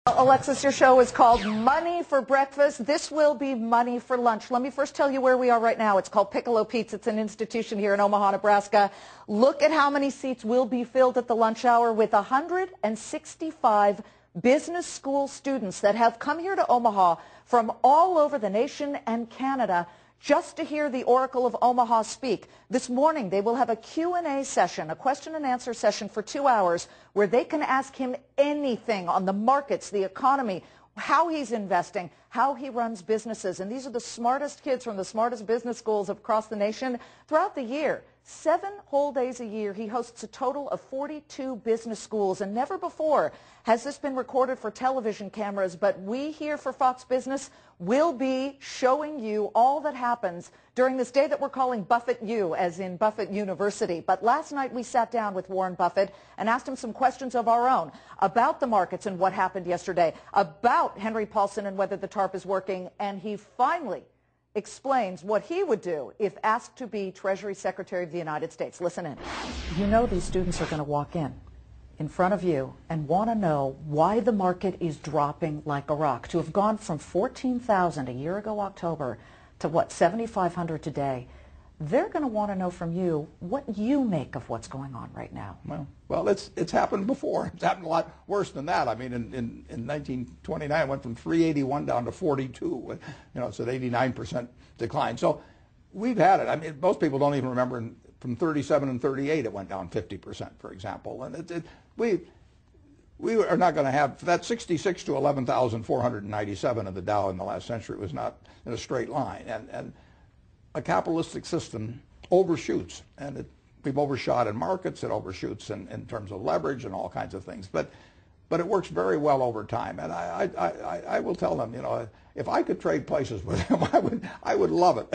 Alexis, your show is called Money for Breakfast. This will be money for lunch. Let me first tell you where we are right now. It's called Piccolo Pete's. It's an institution here in Omaha, Nebraska. Look at how many seats will be filled at the lunch hour with 165 business school students that have come here to Omaha from all over the nation and Canada just to hear the Oracle of Omaha speak. This morning, they will have a Q&A session, a question and answer session for 2 hours where they can ask him anything on the markets, the economy, how he's investing, how he runs businesses. And these are the smartest kids from the smartest business schools across the nation. Throughout the year, 7 whole days a year, he hosts a total of 42 business schools. And never before has this been recorded for television cameras. But we here for Fox Business will be showing you all that happens during this day that we're calling Buffett U, as in Buffett University. But last night we sat down with Warren Buffett and asked him some questions of our own about the markets and what happened yesterday, about Henry Paulson and whether the TARP is working. And he finally explains what he would do if asked to be Treasury Secretary of the United States. Listen in. You know these students are going to walk in front of you and want to know why the market is dropping like a rock. To have gone from 14,000 a year ago October to what, 7,500 today, they're going to want to know from you what you make of what's going on right now. Well, it's happened before. It's happened a lot worse than that. I mean, in 1929, it went from 381 down to 42. You know, it's an 89% decline. So we've had it. I mean, most people don't even remember from 37 and 38, it went down 50%, for example. And we are not going to have that 66 to 11,497 of the Dow in the last century was not in a straight line. And a capitalistic system overshoots, and we've overshot in markets, it overshoots in terms of leverage and all kinds of things. But it works very well over time, and I will tell them, you know, if I could trade places with him, I would love it.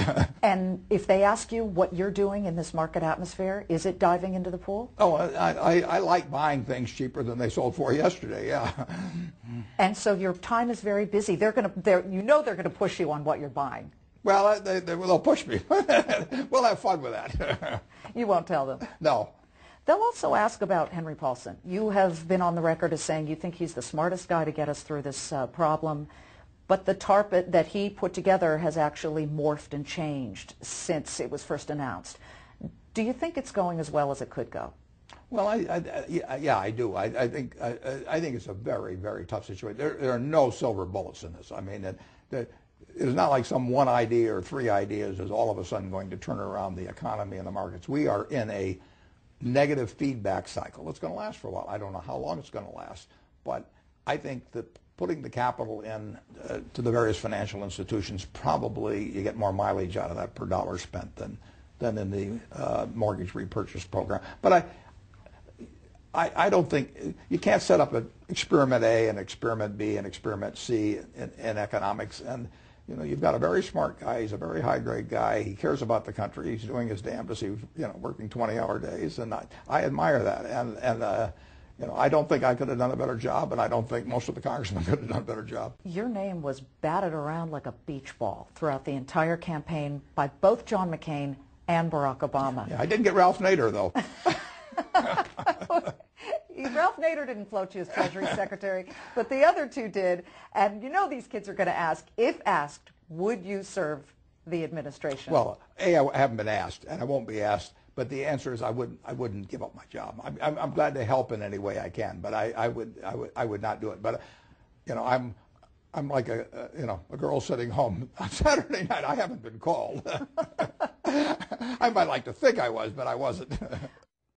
And if they ask you what you're doing in this market atmosphere, is it diving into the pool? Oh, I like buying things cheaper than they sold for yesterday. Yeah. And so your time is very busy. You know they're going to push you on what you're buying. Well, they'll push me. We'll have fun with that. You won't tell them? No. They'll also ask about Henry Paulson. You have been on the record as saying you think he's the smartest guy to get us through this problem, but the TARP that he put together has actually morphed and changed since it was first announced. Do you think it's going as well as it could go? Well, yeah, I do. I think it's a very, very tough situation. There are no silver bullets in this. I mean, it's not like some one idea or 3 ideas is all of a sudden going to turn around the economy and the markets. We are in a negative feedback cycle. It's going to last for a while. I don't know how long it's going to last, but I think that putting the capital in to the various financial institutions, probably you get more mileage out of that per dollar spent than in the mortgage repurchase program. But I don't think you can't set up an experiment A and experiment B and experiment C in economics. And you know, you've got a very smart guy. He's a very high-grade guy. He cares about the country. He's doing his damnedest. He's working 20-hour days, and I admire that. And you know, I don't think I could have done a better job, and I don't think most of the congressmen could have done a better job. Your name was batted around like a beach ball throughout the entire campaign by both John McCain and Barack Obama. Yeah, I didn't get Ralph Nader, though. Ralph Nader didn't float you as Treasury Secretary, but the other 2 did. And you know these kids are going to ask, if asked, would you serve the administration? Well, A, I haven't been asked, and I won't be asked. But the answer is I wouldn't give up my job. I'm glad to help in any way I can, but I would not do it. But you know, I'm like a girl sitting home on Saturday night. I haven't been called. I might like to think I was, but I wasn't.